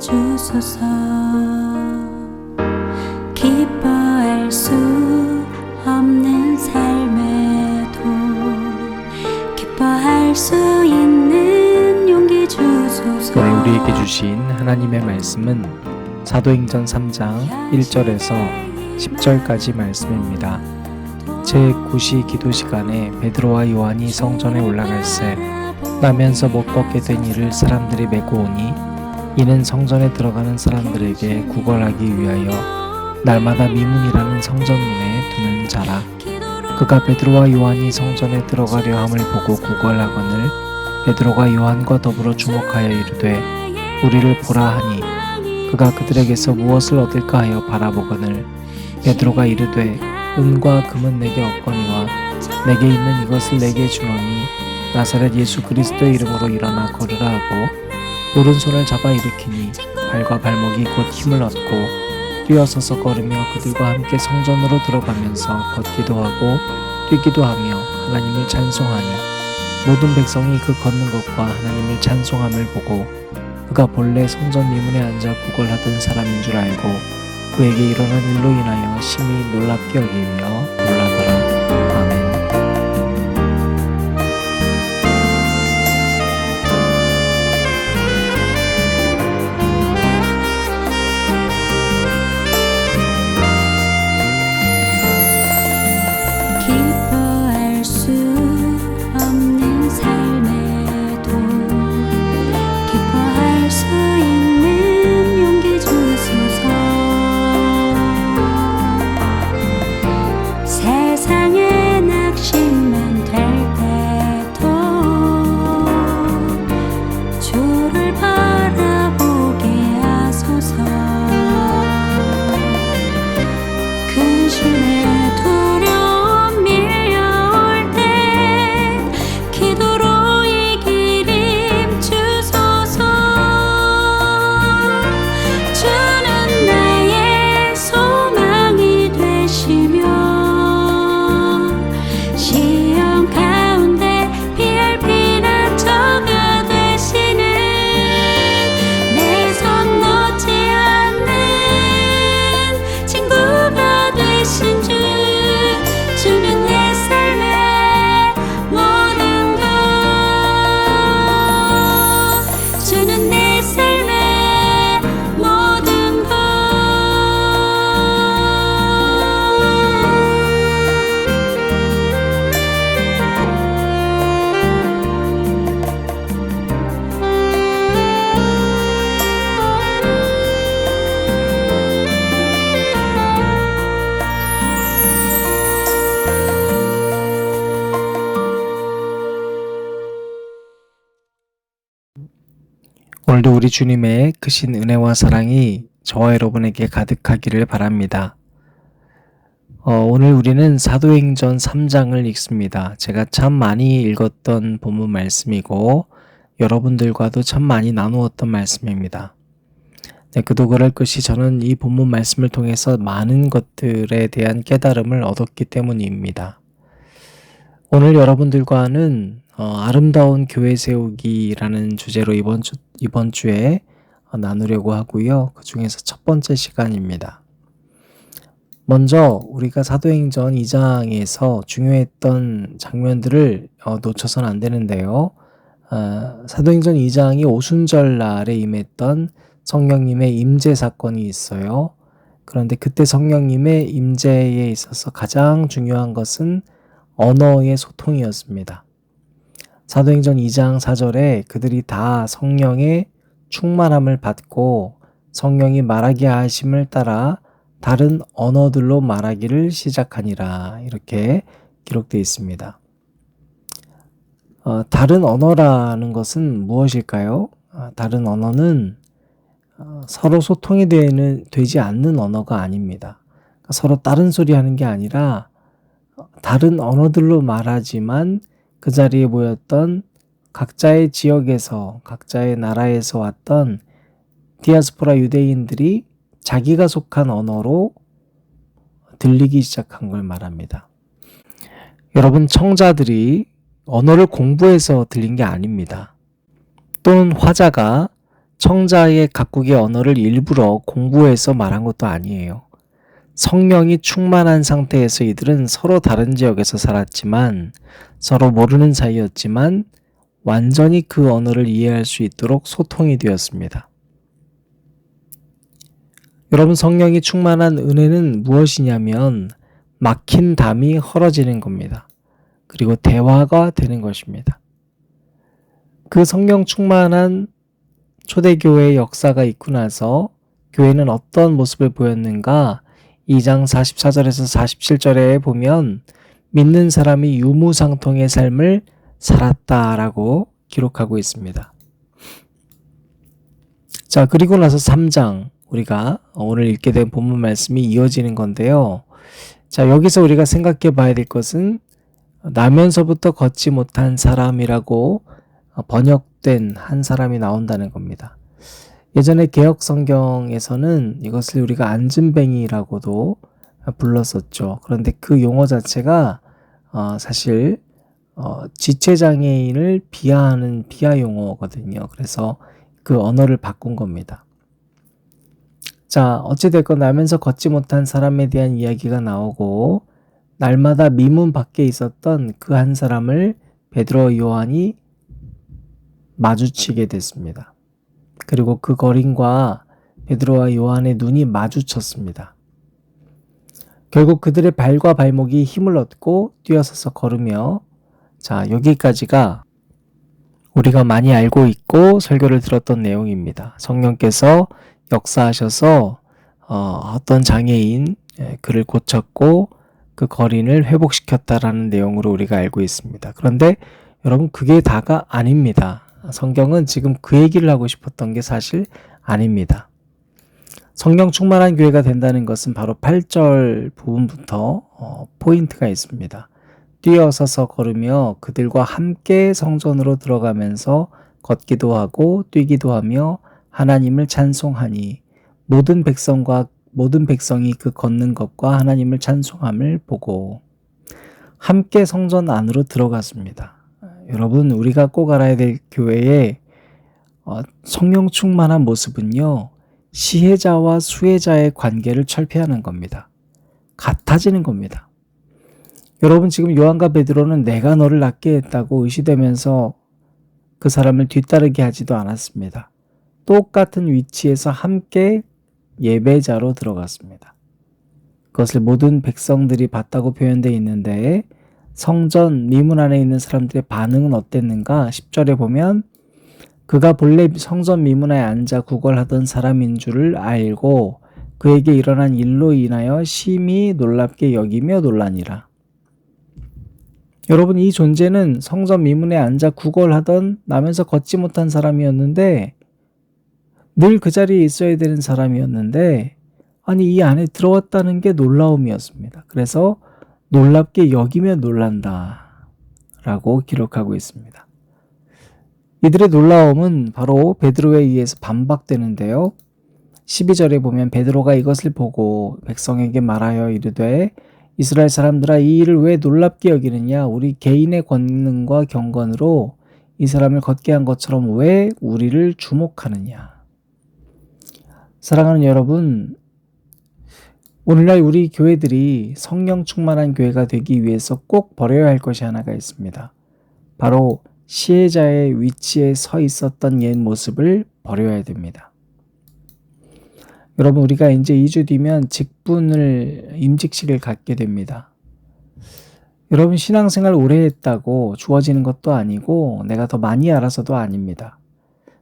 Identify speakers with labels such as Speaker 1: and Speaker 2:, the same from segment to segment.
Speaker 1: 주소서. 기뻐할 수 없는 삶에도 기뻐할 수 있는 용기 주소서.
Speaker 2: 오늘 우리에게 주신 하나님의 말씀은 사도행전 3장 1절에서 10절까지 말씀입니다. 제9시 기도 시간에 베드로와 요한이 성전에 올라갈새 나면서 못 걷게 된 이를 사람들이 메고 오니 이는 성전에 들어가는 사람들에게 구걸하기 위하여 날마다 미문이라는 성전문에 두는 자라. 그가 베드로와 요한이 성전에 들어가려 함을 보고 구걸하거늘 베드로가 요한과 더불어 주목하여 이르되 우리를 보라 하니 그가 그들에게서 무엇을 얻을까 하여 바라보거늘 베드로가 이르되 은과 금은 내게 없거니와 내게 있는 이것을 내게 주노니 나사렛 예수 그리스도의 이름으로 일어나 걸으라 하고 오른손을 잡아 일으키니 발과 발목이 곧 힘을 얻고 뛰어서서 걸으며 그들과 함께 성전으로 들어가면서 걷기도 하고 뛰기도 하며 하나님을 찬송하니 모든 백성이 그 걷는 것과 하나님을 찬송함을 보고 그가 본래 성전 미문에 앉아 구걸하던 사람인 줄 알고 그에게 일어난 일로 인하여 심히 놀랍게 여기며 놀라더라. 아멘.
Speaker 1: 기뻐할 수 없는 삶에도 기뻐할 수 있는 용기 주소서. 세상에 낙심만 될 때도 주를 바라보게 하소서. 근심에 두려움 밀려올 때 기도로 이기림 주소서. 주는 나의 소망이 되시며 시험 가운데 피할 피난처가 되시는 내 손 놓지 않는 친구가 되신 주. 주는 내 삶의 모든 것. 주는 내 삶의 모든 것.
Speaker 2: 오늘도 우리 주님의 크신 은혜와 사랑이 저와 여러분에게 가득하기를 바랍니다. 오늘 우리는 사도행전 3장을 읽습니다. 제가 참 많이 읽었던 본문 말씀이고 여러분들과도 참 많이 나누었던 말씀입니다. 네, 그도 그럴 것이 저는 이 본문 말씀을 통해서 많은 것들에 대한 깨달음을 얻었기 때문입니다. 오늘 여러분들과는 아름다운 교회 세우기라는 주제로 이번 주에 나누려고 하고요. 그 중에서 첫 번째 시간입니다. 먼저 우리가 사도행전 2장에서 중요했던 장면들을 놓쳐서는 안 되는데요. 사도행전 2장이 오순절날에 임했던 성령님의 임재 사건이 있어요. 그런데 그때 성령님의 임재에 있어서 가장 중요한 것은 언어의 소통이었습니다. 사도행전 2장 4절에 그들이 다 성령의 충만함을 받고 성령이 말하게 하심을 따라 다른 언어들로 말하기를 시작하니라, 이렇게 기록되어 있습니다. 다른 언어라는 것은 무엇일까요? 다른 언어는 서로 소통이 되지 않는 언어가 아닙니다. 서로 다른 소리 하는 게 아니라 다른 언어들로 말하지만 그 자리에 모였던 각자의 지역에서, 각자의 나라에서 왔던 디아스포라 유대인들이 자기가 속한 언어로 들리기 시작한 걸 말합니다. 여러분, 청자들이 언어를 공부해서 들린 게 아닙니다. 또는 화자가 청자의 각국의 언어를 일부러 공부해서 말한 것도 아니에요. 성령이 충만한 상태에서 이들은 서로 다른 지역에서 살았지만 서로 모르는 사이였지만 완전히 그 언어를 이해할 수 있도록 소통이 되었습니다. 여러분, 성령이 충만한 은혜는 무엇이냐면 막힌 담이 헐어지는 겁니다. 그리고 대화가 되는 것입니다. 그 성령 충만한 초대교회의 역사가 있고 나서 교회는 어떤 모습을 보였는가? 2장 44절에서 47절에 보면 믿는 사람이 유무상통의 삶을 살았다라고 기록하고 있습니다. 자, 그리고 나서 3장, 우리가 오늘 읽게 된 본문 말씀이 이어지는 건데요. 자, 여기서 우리가 생각해 봐야 될 것은 나면서부터 걷지 못한 사람이라고 번역된 한 사람이 나온다는 겁니다. 예전에 개역 성경에서는 이것을 우리가 앉은뱅이라고도 불렀었죠. 그런데 그 용어 자체가 사실 지체장애인을 비하하는 비하 용어거든요. 그래서 그 언어를 바꾼 겁니다. 자, 어찌됐건 나면서 걷지 못한 사람에 대한 이야기가 나오고 날마다 미문 밖에 있었던 그 한 사람을 베드로 요한이 마주치게 됐습니다. 그리고 그 거린과 베드로와 요한의 눈이 마주쳤습니다. 결국 그들의 발과 발목이 힘을 얻고 뛰어서서 걸으며, 자, 여기까지가 우리가 많이 알고 있고 설교를 들었던 내용입니다. 성령께서 역사하셔서 어떤 장애인 그를 고쳤고 그 거린을 회복시켰다라는 내용으로 우리가 알고 있습니다. 그런데 여러분, 그게 다가 아닙니다. 성경은 지금 그 얘기를 하고 싶었던 게 사실 아닙니다. 성령 충만한 교회가 된다는 것은 바로 8절 부분부터 포인트가 있습니다. 뛰어서서 걸으며 그들과 함께 성전으로 들어가면서 걷기도 하고 뛰기도 하며 하나님을 찬송하니 모든 백성이 그 걷는 것과 하나님을 찬송함을 보고 함께 성전 안으로 들어갔습니다. 여러분, 우리가 꼭 알아야 될 교회의 성령 충만한 모습은요, 시혜자와 수혜자의 관계를 철폐하는 겁니다. 같아지는 겁니다. 여러분, 지금 요한과 베드로는 내가 너를 낫게 했다고 의시되면서 그 사람을 뒤따르게 하지도 않았습니다. 똑같은 위치에서 함께 예배자로 들어갔습니다. 그것을 모든 백성들이 봤다고 표현되어 있는데 성전 미문 안에 있는 사람들의 반응은 어땠는가? 10절에 보면 그가 본래 성전 미문에 앉아 구걸하던 사람인 줄을 알고 그에게 일어난 일로 인하여 심히 놀랍게 여기며 놀라니라. 여러분, 이 존재는 성전 미문에 앉아 구걸하던 나면서 걷지 못한 사람이었는데 늘 그 자리에 있어야 되는 사람이었는데 아니 이 안에 들어왔다는 게 놀라움이었습니다. 그래서 놀랍게 여기며 놀란다 라고 기록하고 있습니다. 이들의 놀라움은 바로 베드로에 의해서 반박되는데요. 12절에 보면 베드로가 이것을 보고 백성에게 말하여 이르되 이스라엘 사람들아 이 일을 왜 놀랍게 여기느냐? 우리 개인의 권능과 경건으로 이 사람을 걷게 한 것처럼 왜 우리를 주목하느냐? 사랑하는 여러분, 오늘날 우리 교회들이 성령 충만한 교회가 되기 위해서 꼭 버려야 할 것이 하나가 있습니다. 바로 시혜자의 위치에 서 있었던 옛 모습을 버려야 됩니다. 여러분, 우리가 이제 2주 뒤면 임직식을 갖게 됩니다. 여러분, 신앙생활 오래 했다고 주어지는 것도 아니고 내가 더 많이 알아서도 아닙니다.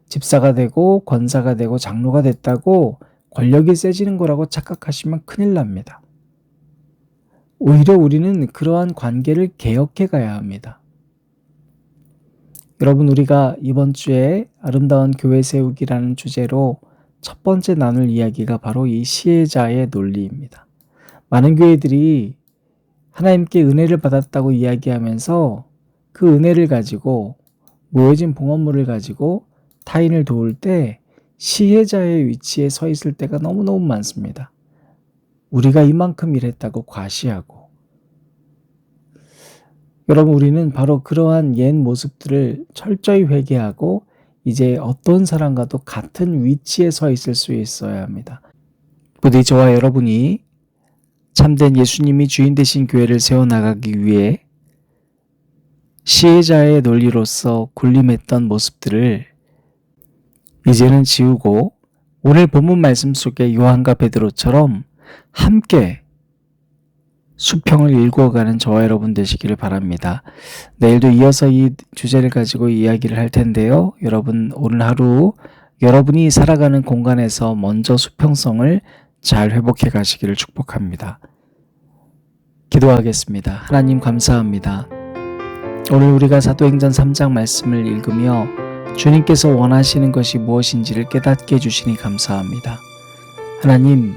Speaker 2: 집사가 되고 권사가 되고 장로가 됐다고 권력이 세지는 거라고 착각하시면 큰일 납니다. 오히려 우리는 그러한 관계를 개혁해 가야 합니다. 여러분, 우리가 이번 주에 아름다운 교회 세우기라는 주제로 첫 번째 나눌 이야기가 바로 이 시혜자의 논리입니다. 많은 교회들이 하나님께 은혜를 받았다고 이야기하면서 그 은혜를 가지고 모여진 봉헌물을 가지고 타인을 도울 때 시혜자의 위치에 서 있을 때가 너무너무 많습니다. 우리가 이만큼 일했다고 과시하고. 여러분, 우리는 바로 그러한 옛 모습들을 철저히 회개하고 이제 어떤 사람과도 같은 위치에 서 있을 수 있어야 합니다. 부디 저와 여러분이 참된 예수님이 주인 되신 교회를 세워나가기 위해 시혜자의 논리로서 군림했던 모습들을 이제는 지우고 오늘 본문 말씀 속에 요한과 베드로처럼 함께 수평을 일구어가는 저와 여러분 되시기를 바랍니다. 내일도 이어서 이 주제를 가지고 이야기를 할 텐데요. 여러분 오늘 하루 여러분이 살아가는 공간에서 먼저 수평성을 잘 회복해 가시기를 축복합니다. 기도하겠습니다. 하나님 감사합니다. 오늘 우리가 사도행전 3장 말씀을 읽으며 주님께서 원하시는 것이 무엇인지를 깨닫게 해주시니 감사합니다. 하나님,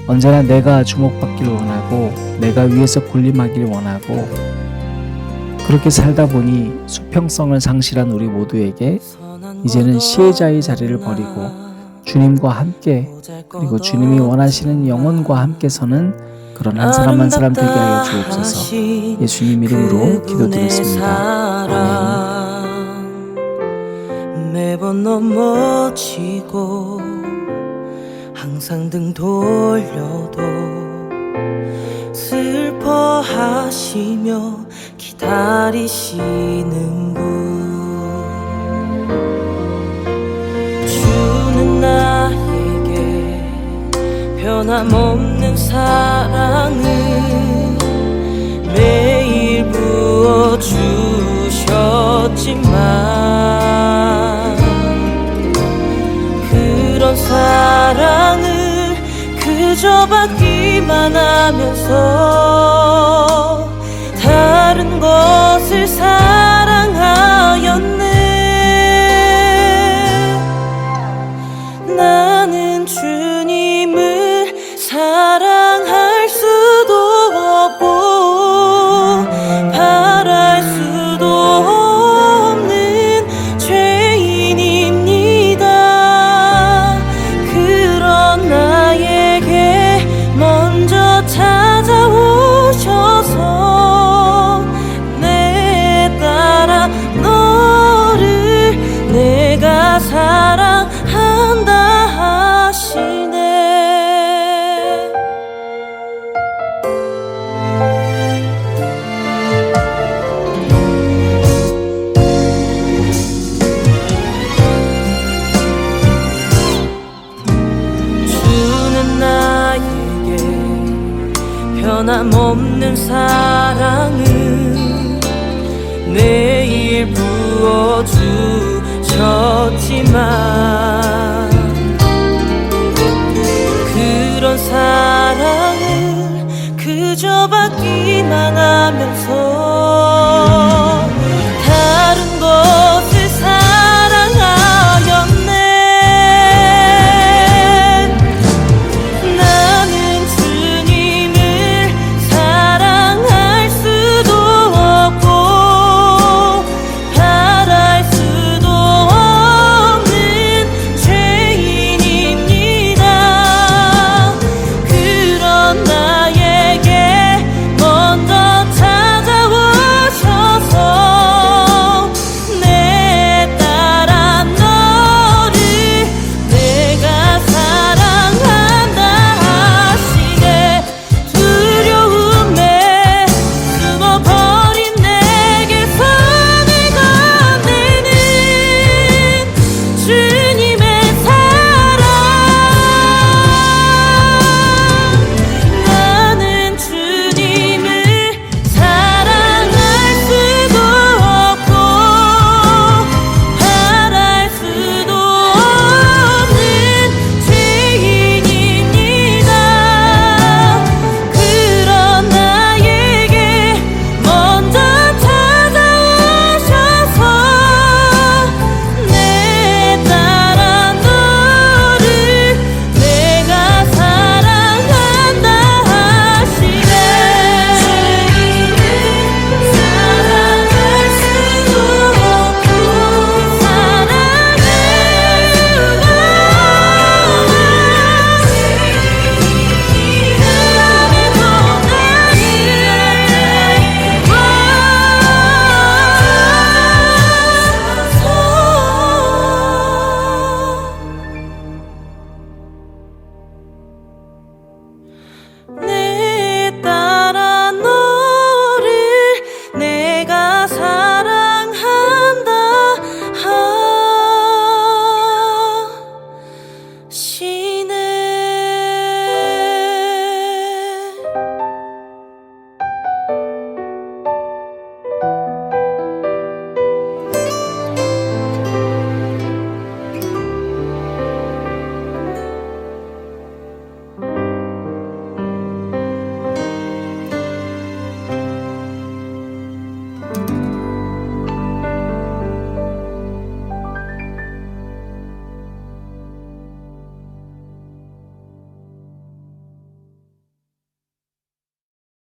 Speaker 2: 언제나 내가 주목받길 원하고 내가 위에서 군림하길 원하고 그렇게 살다 보니 수평성을 상실한 우리 모두에게 이제는 시혜자의 자리를 버리고 주님과 함께 그리고 주님이 원하시는 영혼과 함께 서는 그런 한 사람 한 사람 되게 하여 주옵소서. 예수님 이름으로 기도드렸습니다. 아멘.
Speaker 3: 매번 넘어지고 항상 등 돌려도 슬퍼하시며 기다리시는 분 주는 나에게 변함없는 사랑을 매일 부어주셨지만 그런 사랑을 그저 받기만 하면서 다른 것을 사랑하였네. 나는 주님을 사랑할 수도 없고 바랄 수도 없는 죄인입니다. 그런 나에게 먼저 찾아오셔서 내 딸아 너를 내가 사랑한다 하시네. 주는 나에게 변함없는 사랑을 매일 부어주셨지만 그런 사랑을 그저 받기만 하면서